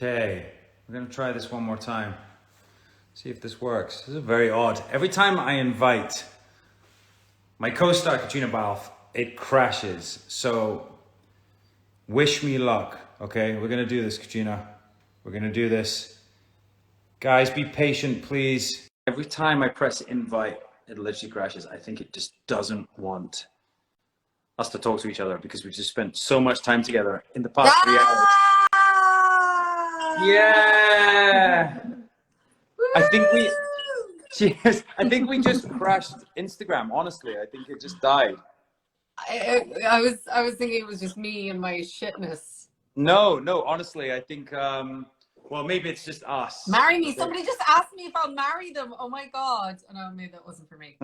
Okay, we're gonna try this one more time. See if this works. This is very odd. Every time I invite my co-star Caitriona Balfe, it crashes. So wish me luck. Okay, we're gonna do this, Caitriona. We're gonna do this. Guys, be patient, please. Every time I press invite, it literally crashes. I think it just doesn't want us to talk to each other because we've just spent so much time together in the past 3 hours. Yeah. I think we cheers. I think we just crashed Instagram, honestly. I think it just died. I was thinking it was just me and my shitness. No, honestly, I think well maybe it's just us. Marry me. Somebody just asked me if I'll marry them. Oh my god. Oh, no, maybe that wasn't for me.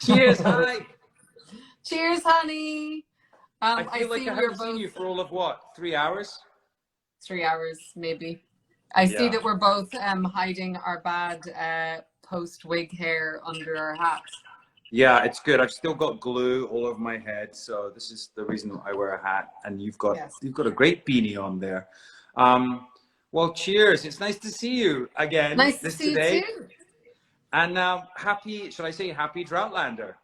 Cheers, hi. Cheers, honey. I feel like I haven't seen you for all of what, 3 hours? 3 hours, maybe. I see that we're both hiding our bad post-wig hair under our hats. Yeah, it's good. I've still got glue all over my head, so this is the reason I wear a hat. And you've got a great beanie on there. Well, cheers. It's nice to see you again. Nice to see you too. And should I say happy Droughtlander?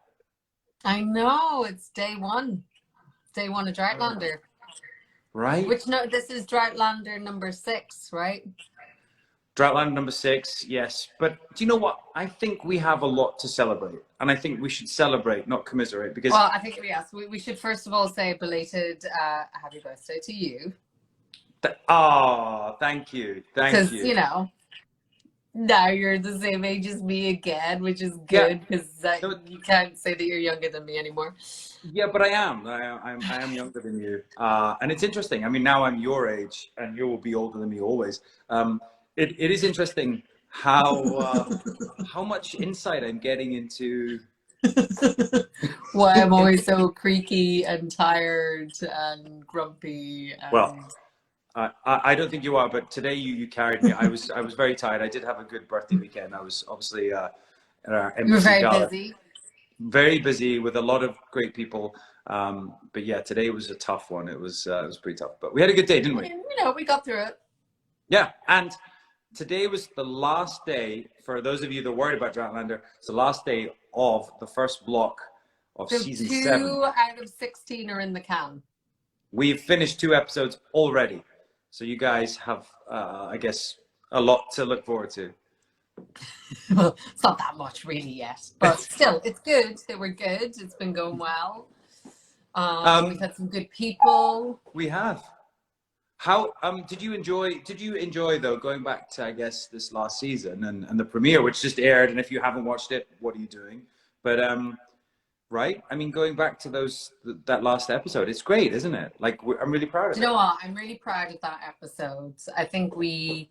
I know, it's day one. Day one of Droughtlander. Right. This is Droughtlander number 6, right? Droughtlander number 6, yes. But do you know what? I think we have a lot to celebrate. And I think we should celebrate, not commiserate. Because well, I think, yes, we should first of all say belated happy birthday to you. Thank you. Thank you. Because, you know, now you're the same age as me again, which is good because you can't say that you're younger than me anymore. Yeah, but I am. I am younger than you. And it's interesting. I mean, now I'm your age and you will be older than me always. It is interesting how much insight I'm getting into why I'm always so creaky and tired and grumpy. Well, I don't think you are, but today you carried me. I was very tired. I did have a good birthday weekend. I was obviously at our embassy. You were very busy. Very busy with a lot of great people. But yeah, today was a tough one. It was pretty tough, but we had a good day, didn't we? You know, we got through it. Yeah, and today was the last day, for those of you that are worried about Droughtlander, it's the last day of the first block of season 7. 2 out of 16 are in the can. We've finished 2 episodes already. So you guys have, I guess, a lot to look forward to. Well, it's not that much really yet, but still, it's good. They were good. It's been going well. We've had some good people. We have. How did you enjoy though, going back to, I guess, this last season and the premiere, which just aired, and if you haven't watched it, what are you doing? But right, I mean, going back to that last episode, it's great, isn't it? Like, I'm really proud of it. You know what? I'm really proud of that episode. I think we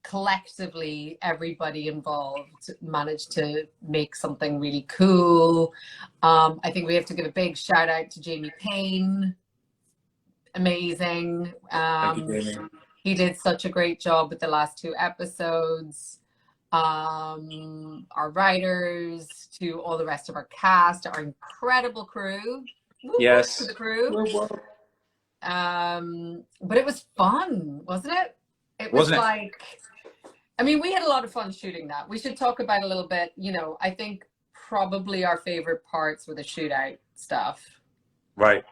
collectively, everybody involved managed to make something really cool. I think we have to give a big shout out to Jamie Payne. Amazing. Thank you, Jamie. He did such a great job with the last 2 episodes. Our writers, to all the rest of our cast, our incredible crew. Yes. To the crew. But it was fun, wasn't it? It was like, I mean, we had a lot of fun shooting that. We should talk about a little bit, you know, I think probably our favorite parts were the shootout stuff. Right.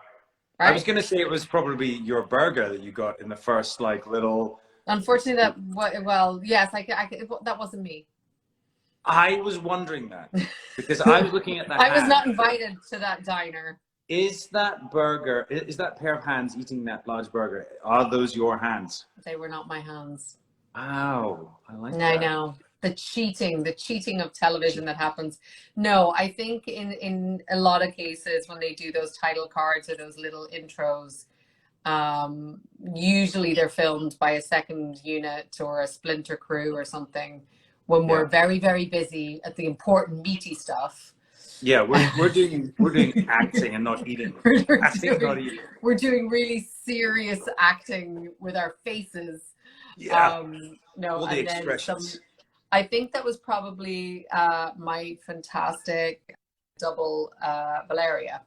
I was going to say it was probably your burger that you got in the first, like, little... Unfortunately, that wasn't me. I was wondering that because I was looking at that. I was not invited to that diner. Is that burger, is that pair of hands eating that large burger, are those your hands? They were not my hands. Wow, I like that. I know. The cheating of television that happens. No, I think in a lot of cases when they do those title cards or those little intros, usually they're filmed by a second unit or a splinter crew or something when we're very, very busy at the important meaty stuff. Yeah, we're doing acting and not eating. We're doing really serious acting with our faces. Yeah. No, all the expressions. I think that was probably my fantastic double Valeria,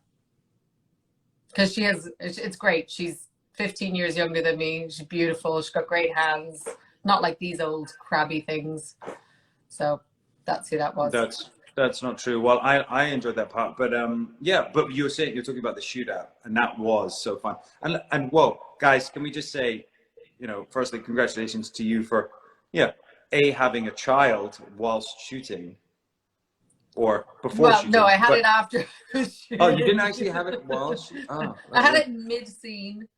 because it's great. She's 15 years younger than me. She's beautiful. She's got great hands. Not like these old crabby things. So that's who that was. That's not true. Well, I enjoyed that part, but yeah. But you were saying, you're talking about the shootout, and that was so fun. And whoa, guys, can we just say, you know, firstly, congratulations to you for, yeah, having a child whilst shooting, or before shooting. No, I had it after. Oh, you didn't actually have it while shooting? Oh, I had it mid-scene,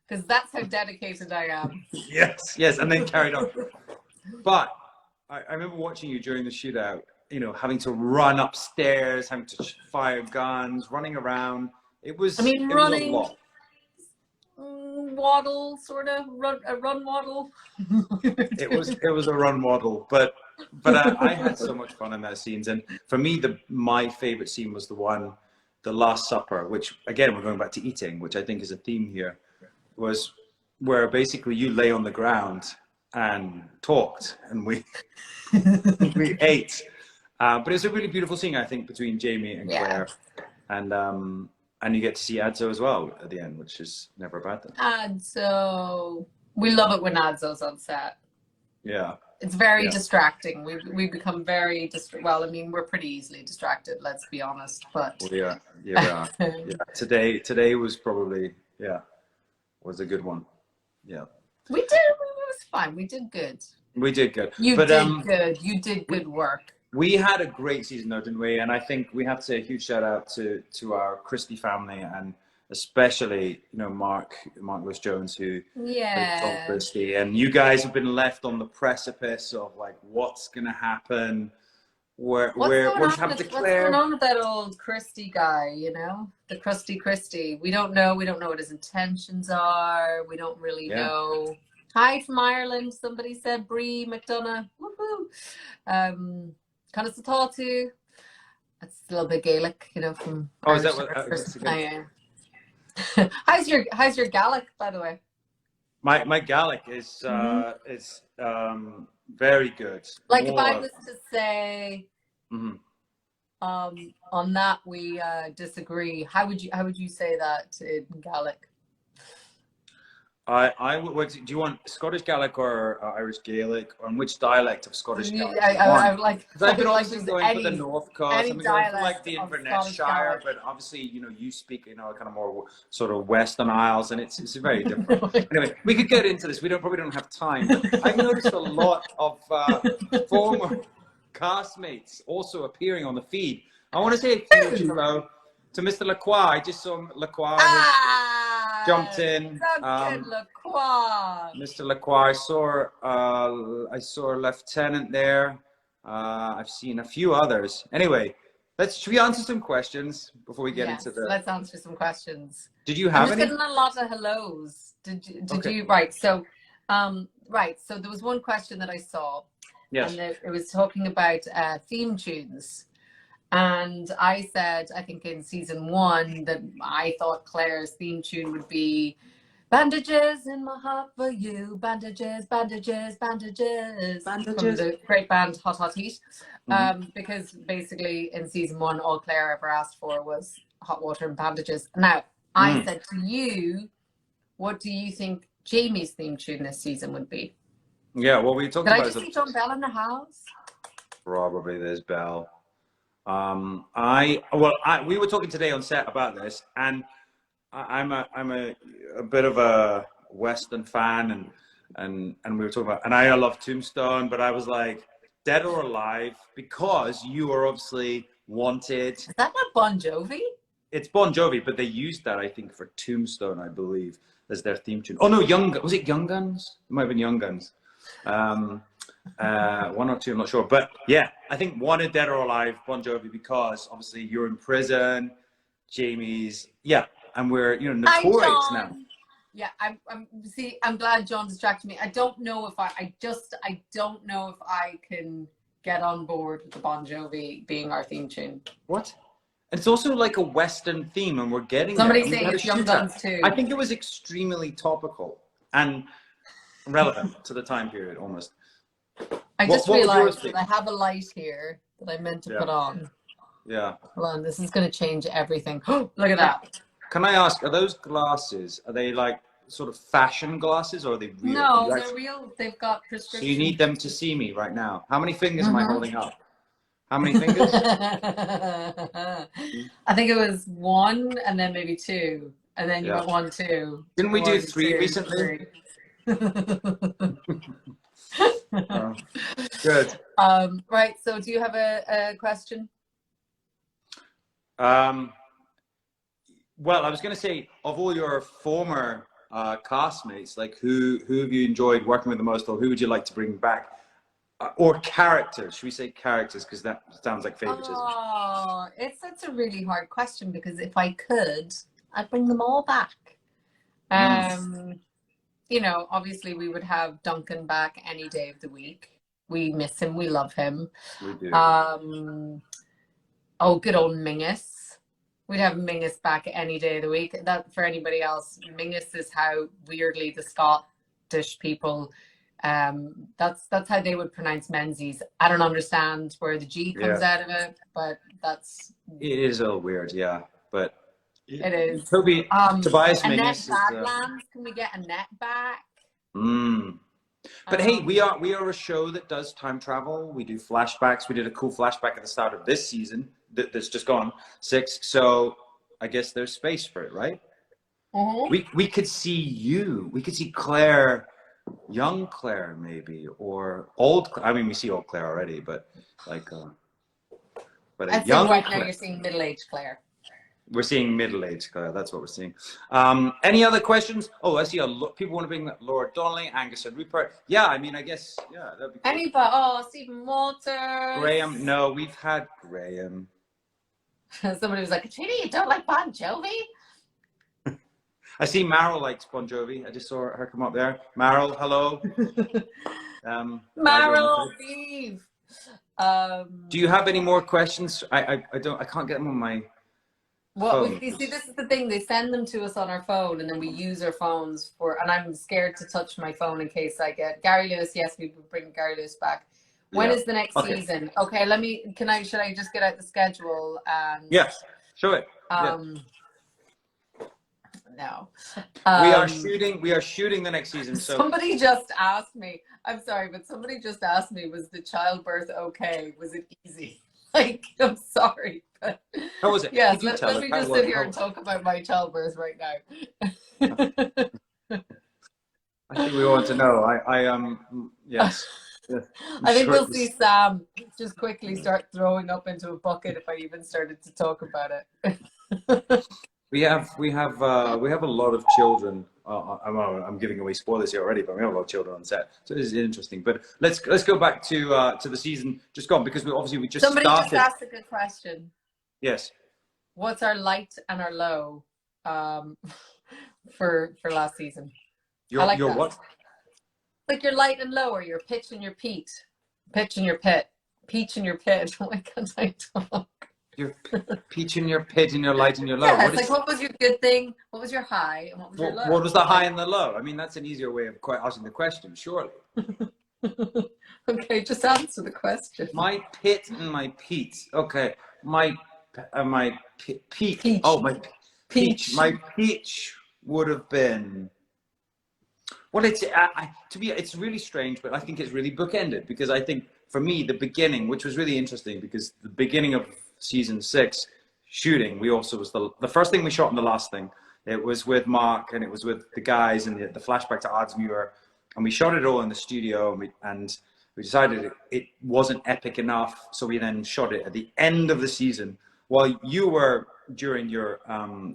because that's how dedicated I am. Yes, and then carried on. But I remember watching you during the shootout, you know, having to run upstairs, having to fire guns, running around. It was, running, was a lot. Waddle, sort of, a run waddle. It was a run waddle, but I had so much fun in those scenes. And for me, my favorite scene was the Last Supper, which, again, we're going back to eating, which I think is a theme here, was where basically you lay on the ground and talked, and we ate. But it's a really beautiful scene, I think, between Jamie and Claire, and you get to see Adzo as well at the end, which is never a bad thing. Adzo, we love it when Adzo's on set. Yeah, it's very distracting. We become very well. I mean, we're pretty easily distracted. Let's be honest. But we are. Yeah. Today was probably was a good one. Yeah, we did. It was fine. We did good. We did good. You did good. You did good work. We had a great season, though, didn't we? And I think we have to say a huge shout out to our Christie family, and especially, you know, Mark Lewis Jones, who told Christie. And you guys have been left on the precipice of like, what's going to happen? What's happened to Claire? What's going on with that old Christie guy? You know, the crusty Christie. We don't know. We don't know what his intentions are. We don't really know. Hi from Ireland. Somebody said Brie McDonough. Woohoo. Kind of Satatu. That's a little bit Gaelic, you know, from. Oh, is that what? How's your Gaelic, by the way? My Gaelic is very good. Like, if I was to say, on that we disagree. How would you say that in Gaelic? I would. Do you want Scottish Gaelic or Irish Gaelic, or in which dialect of Scottish Gaelic? I like. Because I've been obviously going for the North Coast. I'm going for like the Inverness Shire, but obviously, you know, you speak, you know, kind of more sort of Western Isles, and it's very different. Anyway, we could get into this. We probably don't have time. But I've noticed a lot of former castmates also appearing on the feed. I want to say a huge hello to Mr. Lacroix. I just saw Lacroix. Jumped in. Mr. Lacroix. I saw a lieutenant there. I've seen a few others. Anyway, should we answer some questions before we get into the? Let's answer some questions. Did you have any? I'm just getting a lot of hellos. Did you? Right. So, So there was one question that I saw. Yes. And it was talking about theme tunes. And I said, I think in season 1, that I thought Claire's theme tune would be "Bandages in my heart for you, bandages, bandages, bandages," from the great band Hot Hot Heat. Because basically in season 1, all Claire ever asked for was hot water and bandages. Now, I said to you, what do you think Jamie's theme tune this season would be? Yeah, well, we talked about. Did I just see John Bell in the house? Probably there's Bell. We were talking today on set about this, and I'm a bit of a Western fan, and we were talking about, and I love Tombstone, but I was like, Dead or Alive, because you are obviously wanted. Is that not Bon Jovi? It's Bon Jovi, but they used that, I think, for Tombstone, I believe, as their theme tune. Oh no, was it Young Guns? It might have been Young Guns. One or two, I'm not sure, but yeah, I think Wanted, Dead or Alive, Bon Jovi, because obviously you're in prison, Jamie's, and we're, you know, notorious now. Yeah, I'm glad John distracted me. I don't know if I don't know if I can get on board with the Bon Jovi being our theme tune. What? It's also like a Western theme, and we're getting somebody saying it's Young Guns too. I think it was extremely topical and relevant to the time period, almost. I just realized that I have a light here that I meant to put on. Yeah. Hold on, this is going to change everything. Look at that. Can I ask, are those glasses, are they like sort of fashion glasses, or are they real? No, they're real. They've got So prescription. you need them to see me right now. How many fingers am I holding up? How many I fingers? think it was 1 and then maybe 2. And then you Yeah. went 1, 2. Didn't we do 1, 3 2, recently? 3. Oh, good. Right. So do you have a question? Well, I was going to say, of all your former castmates, like who have you enjoyed working with the most, or who would you like to bring back? Or characters? Should we say characters? Because that sounds like favoritism. Oh, that's a really hard question, because if I could, I'd bring them all back. You know, obviously we would have Duncan back any day of the week. We miss him. We love him. We do. Oh, good old Mingus. We'd have Mingus back any day of the week. That, for anybody else, Mingus is how weirdly the Scottish people, that's how they would pronounce Menzies. I don't understand where the G comes out of it, but it is a little weird, yeah. But it is. Tobias Annette Mingus Badlands. Can we get Annette back? But hey, we are a show that does time travel. We do flashbacks. We did a cool flashback at the start of this season that's just gone, 6. So I guess there's space for it, right? We could see you. We could see Claire, young Claire maybe, or old. I mean, we see old Claire already, but like, but a young right Claire. now you're seeing middle-aged Claire. We're seeing middle-aged Claire. That's what we're seeing. Any other questions? Oh, I see people want to bring Laura Donnelly, Angus and Rupert. Yeah, I mean, I guess, yeah, that'd be cool. Anybody? Oh, Stephen Walters. Graham. No, we've had Graham. Somebody was like, Katrina, you don't like Bon Jovi? I see Meryl likes Bon Jovi. I just saw her come up there. Meryl, hello. Meryl, Steve. Do you have any more questions? I can't get them on my phone. You see, this is the thing. They send them to us on our phone, and then we use our phones for. And I'm scared to touch my phone in case I get Gary Lewis. Yes, we will bring Gary Lewis back. When is the next season? Okay, should I just get out the schedule? Yes, show it. No. We are shooting the next season. So somebody just asked me, I'm sorry, but somebody just asked me, was the childbirth okay? Was it easy? Like, I'm sorry, but how was it? Yes, let me just sit here and talk about my childbirth right now. I think we want to know. Yes. I think we'll see Sam just quickly start throwing up into a bucket if I even started to talk about it. We have a lot of children. I'm giving away spoilers here already, but we have a lot of children on set, so this is interesting. But let's go back to the season just gone, because we just somebody started. just asked a good question. Yes. What's our light and our low for last season? Your what? Like your light and low, or your pitch and your peat, pitch and your pit, peach and your pit. Why can't I talk? Your peach in your pit and your light and your low. Yeah, what was your good thing? What was your high? And what was your low? What was the high and the low? I mean, that's an easier way of asking the question, surely. Okay, just answer the question. My pit and my peat. Okay, my peat. Peach. Oh, my peach. My peach would have been. Well, it's really strange, but I think it's really bookended, because I think for me the beginning, which was really interesting, because the beginning of season 6 shooting, we also was the first thing we shot and the last thing. It was with Mark, and it was with the guys, and the flashback to Ardsmuir, and we shot it all in the studio, and we decided it wasn't epic enough, so we then shot it at the end of the season while you were during your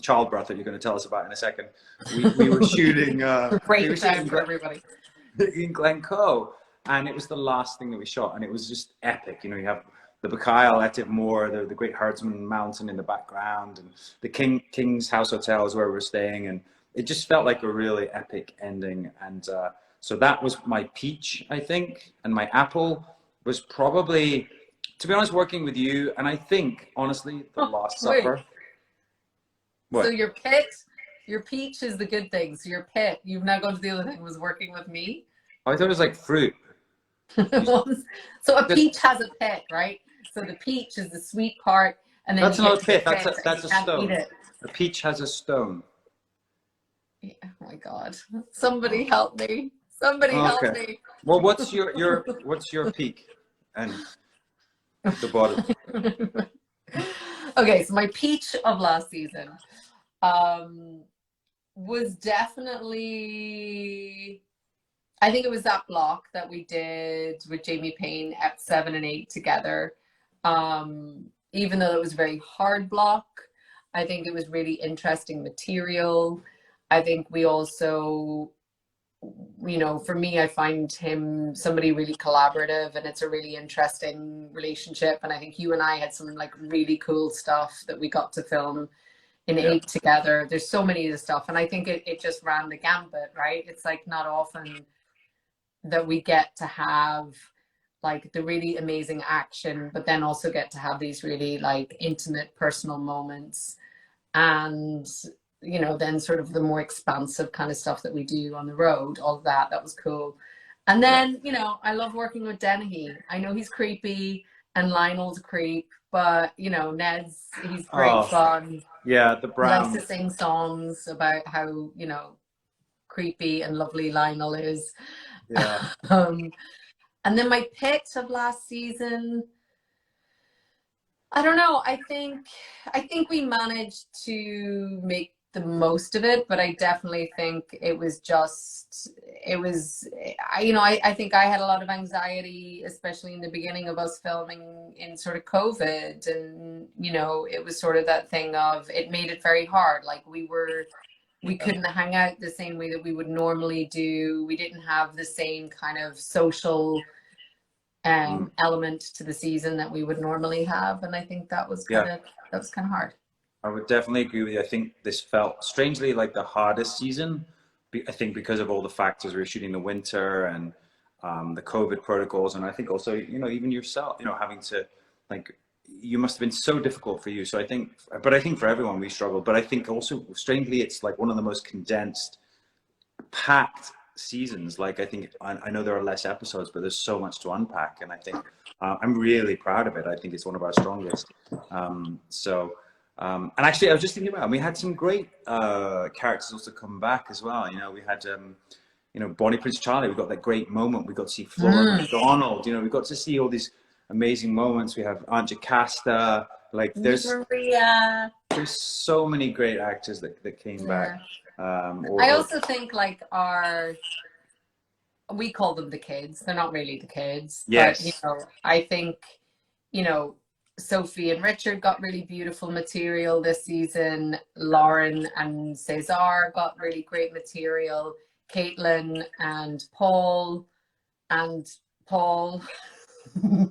childbirth that you're going to tell us about in a second. We were shooting great time for everybody in Glencoe, and it was the last thing that we shot, and it was just epic. You know, you have the Buckyle Etive Moor, the Great Herdsman Mountain in the background, and the King's House Hotel is where we were staying, and it just felt like a really epic ending. And so that was my peach, I think, and my apple was probably, to be honest, working with you, and I think honestly the Last Supper. What? So your peach is the good thing. So your pit, you've now gone to the other thing, was working with me. Oh, I thought it was like fruit. So a peach has a pit, right? So the peach is the sweet part, and then that's not a pit. That's a stone. A peach has a stone. Yeah, oh my God. Somebody help me. Somebody help Okay. me. Well, what's your peak and the bottom? Okay, so my peach of last season um, was definitely, I think it was that block that we did with Jamie Payne at 7 and 8 together. Even though it was a very hard block, I think it was really interesting material. I think we also, for me, I find him somebody really collaborative, and it's a really interesting relationship. And I think you and I had some like really cool stuff that we got to film in Yeah. 8 together. There's so many of the stuff, and I think it just ran the gambit, right? It's like not often that we get to have like the really amazing action, but then also get to have these really like intimate personal moments. And then sort of the more expansive kind of stuff that we do on the road, all of that was cool. And Yeah. then I love working with Dennehy. I know he's creepy and Lionel's a creep, but he's great Oh, fun. yeah, the He likes to brown. sing songs about how creepy and lovely Lionel is. Yeah. um and then my picks of last season, I don't know. I think we managed to make the most of it, but I definitely think I think I had a lot of anxiety, especially in the beginning of us filming in sort of COVID. And, it was sort of that thing of, it made it very hard. Like we couldn't hang out the same way that we would normally do. We didn't have the same kind of social element to the season that we would normally have, and I think that was Yeah. kind of hard. I would definitely agree with you. I think this felt strangely like the hardest season. I think because of all the factors, we were shooting the winter and the COVID protocols, and I think also, even yourself, having to like, you must have been so difficult for you. So I think for everyone we struggled. But I think also strangely, it's like one of the most condensed, packed seasons. Like I know there are less episodes, but there's so much to unpack, and I think I'm really proud of it. I think it's one of our strongest. And actually, I was just thinking about it, we had some great characters also come back as well. We had Bonnie Prince Charlie. We got that great moment. We got to see Flora McDonald. We got to see all these amazing moments. We have Aunt Jocasta. Like Maria. there's so many great actors that came back. I also think like we call them the kids. They're not really the kids. Yes. But I think Sophie and Richard got really beautiful material this season. Lauren and Cesar got really great material. Caitlin and Paul.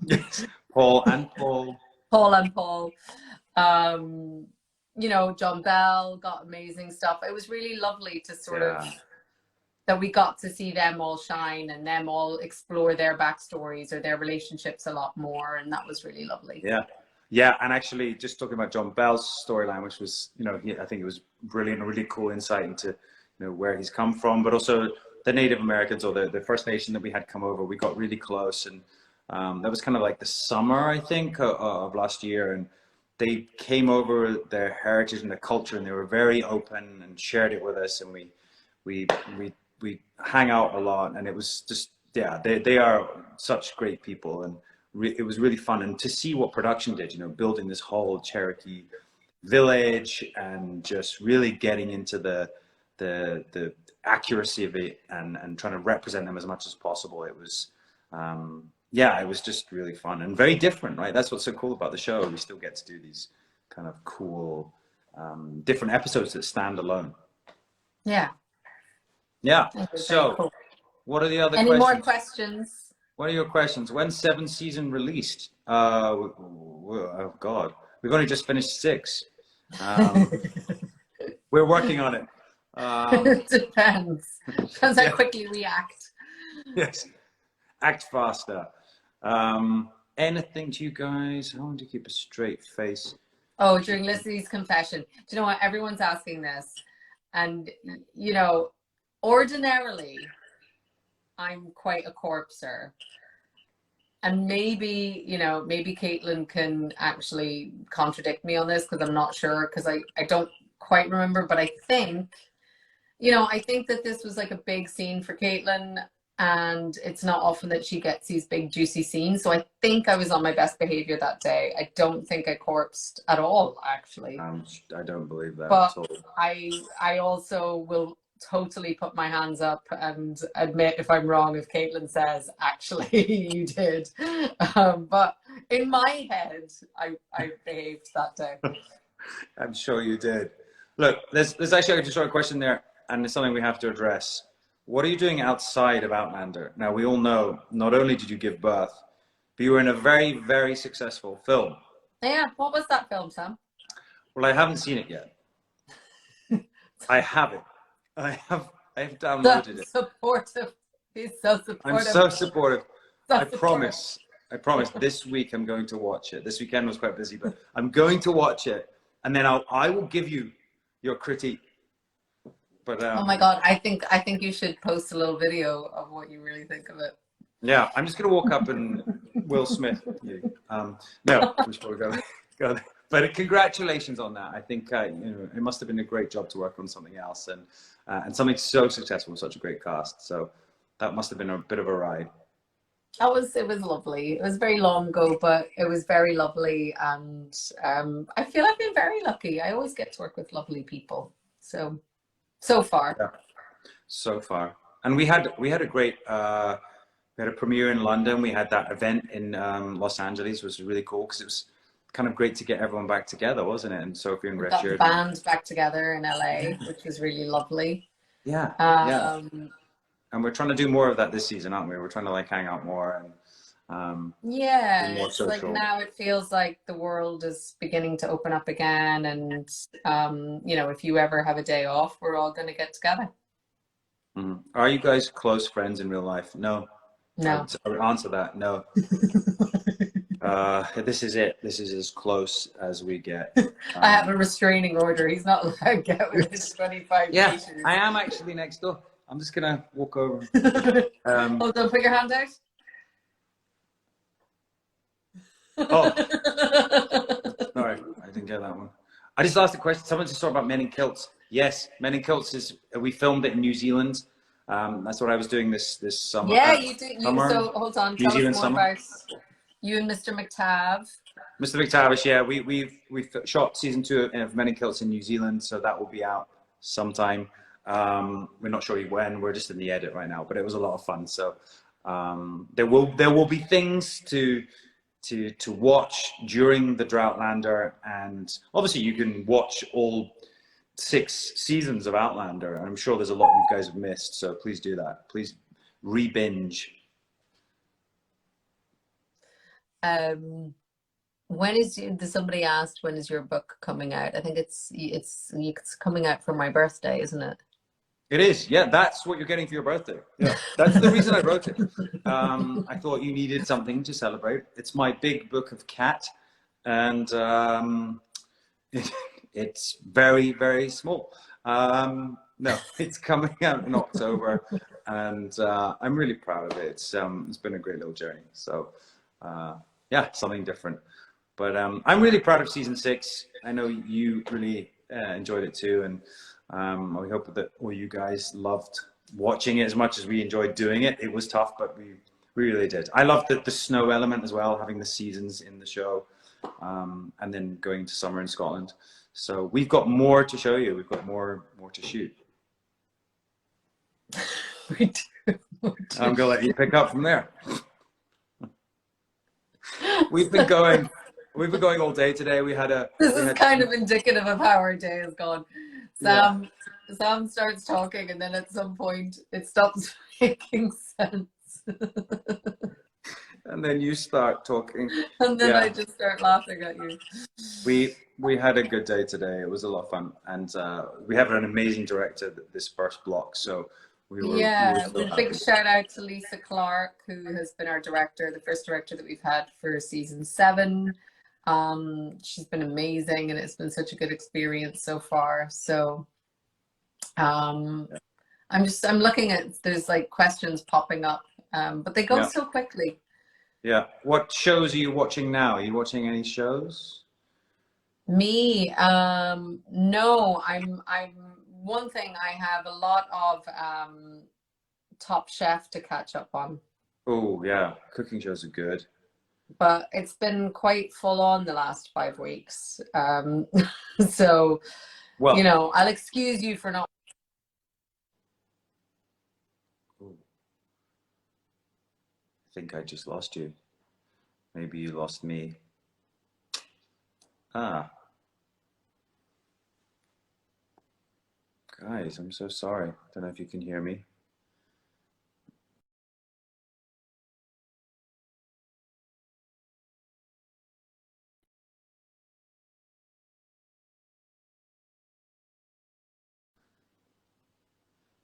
Yes. Paul and Paul. Paul and Paul. John Bell got amazing stuff. It was really lovely to sort of that we got to see them all shine and them all explore their backstories or their relationships a lot more, and that was really lovely. Yeah, and actually, just talking about John Bell's storyline, which was, I think it was brilliant, a really cool insight into, where he's come from, but also the Native Americans or the First Nation that we had come over. We got really close, and that was kind of like the summer, I think, of last year, and they came over their heritage and their culture, and they were very open and shared it with us, and we hang out a lot, and it was just, they are such great people, and it was really fun. And to see what production did, building this whole Cherokee village and just really getting into the accuracy of it and trying to represent them as much as possible. It was, it was just really fun and very different, right? That's what's so cool about the show. We still get to do these kind of cool, different episodes that stand alone. Yeah. So cool. What are the other questions? Any more questions? What are your questions? When's 7th season released? Oh God, we've only just finished 6. We're working on it. It depends. Depends how quickly we act. Yes, act faster. Anything to you guys? I want to keep a straight face. Oh, during Lizzie's confession. Do you know what? Everyone's asking this. And, ordinarily, I'm quite a corpser. And maybe Caitlin can actually contradict me on this because I'm not sure, because I don't quite remember, but I think You know, I think that this was like a big scene for Caitlin, and it's not often that she gets these big juicy scenes. So I think I was on my best behavior that day. I don't think I corpsed at all, actually. I don't believe that But at all. I also will totally put my hands up and admit if I'm wrong if Caitlin says actually you did. But in my head, I behaved that day. I'm sure you did. Look, there's actually a short question there, and it's something we have to address. What are you doing outside of Outlander? Now, we all know not only did you give birth, but you were in a very, very successful film. Yeah, what was that film, Sam? Well, I haven't seen it yet. I have it. I've downloaded it. Supportive. He's so supportive. I'm so supportive. So I promise this week I'm going to watch it. This weekend was quite busy, but I'm going to watch it, and then I will give you your critique. But oh my God, I think you should post a little video of what you really think of it. Yeah, I'm just gonna walk up and Will Smith you. No, we should probably go there. But congratulations on that. I think you know, it must have been a great job to work on something else and something so successful with such a great cast. So that must have been a bit of a ride. It was lovely. It was very long ago, but it was very lovely, and I feel I've been very lucky. I always get to work with lovely people. So far. Yeah, so far. And we had a great we had a premiere in London. We had that event in Los Angeles, which was really cool because it was kind of great to get everyone back together, wasn't it? And Sophie and We got the Richard. band back together in LA, which was really lovely. Yeah, yeah. And we're trying to do more of that this season, aren't we? We're trying to like hang out more and yeah, more it's social. like now it feels like the world is beginning to open up again, and you know, if you ever have a day off, we're all going to get together. Mm-hmm. Are you guys close friends in real life? No. No. I would answer that. No. This is it. This is as close as we get. I have a restraining order. He's not allowed to get with his 25 Yeah, patients. I am actually next door. I'm just gonna walk over. Hold on, put your hand out. Oh, sorry, I didn't get that one. I just asked a question. Someone just talked about Men in Kilts. Yes, Men in Kilts is. We filmed it in New Zealand. That's what I was doing this summer. Yeah, you did. Summer, so hold on. New Tell Zealand us more summer. about you and Mr. McTav. Mr. McTavish, yeah, we've shot season 2 of Men in Kilts in New Zealand, so that will be out sometime. We're not sure when. We're just in the edit right now, but it was a lot of fun. So there will be things to watch during the Droughtlander, and obviously you can watch all 6 seasons of Outlander. I'm sure there's a lot you guys have missed, so please do that. Please re-binge. When is somebody asked when is your book coming out? I think it's coming out for my birthday, isn't it? It is, yeah. That's what you're getting for your birthday. Yeah, that's the reason I wrote it. I thought you needed something to celebrate. It's my big book of cat, and it's very, very small. No, it's coming out in October, and I'm really proud of it. It's been a great little journey. So, yeah, something different. But I'm really proud of season 6. I know you really enjoyed it too, and we hope that all you guys loved watching it as much as we enjoyed doing it. It was tough, but we really did. I loved the snow element as well, having the seasons in the show, and then going to summer in Scotland. So we've got more to show you. We've got more to shoot. We do. I'm gonna let you pick up from there. We've been going all day today. This is kind of indicative of how our day has gone. Sam starts talking, and then at some point it stops making sense. And then you start talking. And then I just start laughing at you. We had a good day today. It was a lot of fun, and we have an amazing director this first block. So we were big shout out to Lisa Clark, who has been our director, the first director that we've had for season 7. She's been amazing, and it's been such a good experience so far. So I'm looking at, there's like questions popping up, but they go so quickly. Yeah. What shows are you watching now? Are you watching any shows? Me, no, I'm one thing, I have a lot of Top Chef to catch up on. Oh yeah, cooking shows are good. But it's been quite full on the last 5 weeks. So, Well, you know, I'll excuse you for not. I think I just lost you. Maybe you lost me. Ah, guys, I'm so sorry. Don't know if you can hear me.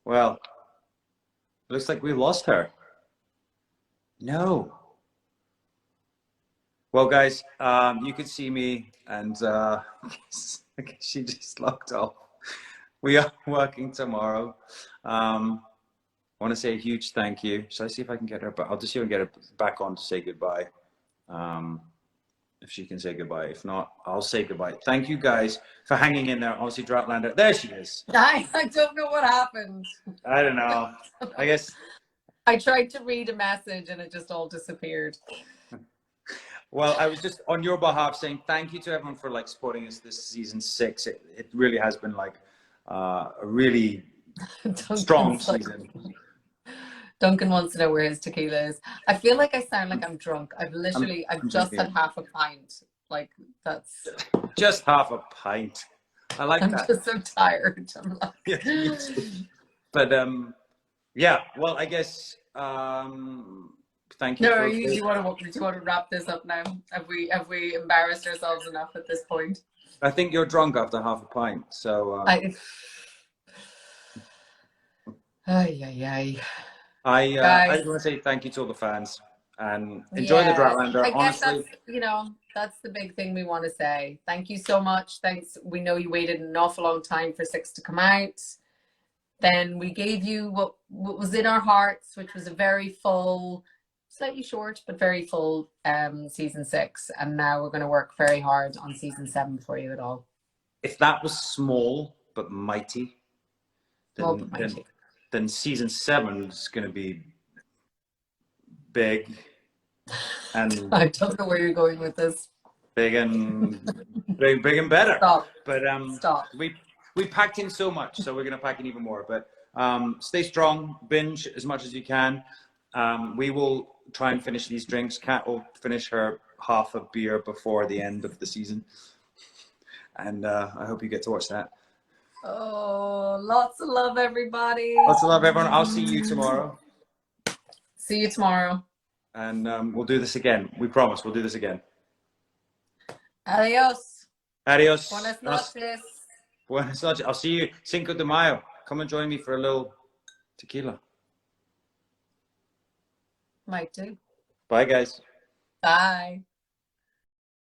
Well, looks like we lost her. No. Well, guys, you can see me, and I guess she just logged off. We are working tomorrow. I want to say a huge thank you. Shall I see if I can get her? But I'll just see if I can get her back on to say goodbye. If she can say goodbye. If not, I'll say goodbye. Thank you guys for hanging in there. Obviously, Outlander. There she is. I don't know what happened. I don't know. I guess. I tried to read a message and it just all disappeared. Well, I was just on your behalf saying thank you to everyone for like supporting us this season 6. It really has been like a really strong season. Duncan wants to know where his tequila is. I feel like I sound like I'm drunk. I've just had half a pint. Like that's just half a pint. I like that. I'm just so tired. I'm like... Yeah, but yeah. Well, I guess thank you. No, do you want to wrap this up now? Have we embarrassed ourselves enough at this point? I think you're drunk after half a pint. So I just want to say thank you to all the fans and enjoy the Outlander. I guess honestly, that's the big thing we want to say. Thank you so much. Thanks. We know you waited an awful long time for 6 to come out. Then we gave you what was in our hearts, which was a very full, slightly short, but very full season 6. And now we're going to work very hard on season 7 for you at all. If that was small but mighty, then season 7 is going to be big. And I don't know where you're going with this. Big and better. Stop. But Stop. We packed in so much, so we're gonna pack in even more. But stay strong, binge as much as you can. We will try and finish these drinks. Kat will finish her half a beer before the end of the season, and I hope you get to watch that. Oh, lots of love, everybody. Lots of love, everyone. I'll see you tomorrow. See you tomorrow. And we'll do this again. We promise we'll do this again. Adios. Adios. Buenas noches. Buenas noches. I'll see you Cinco de Mayo. Come and join me for a little tequila. Might do. Bye, guys. Bye.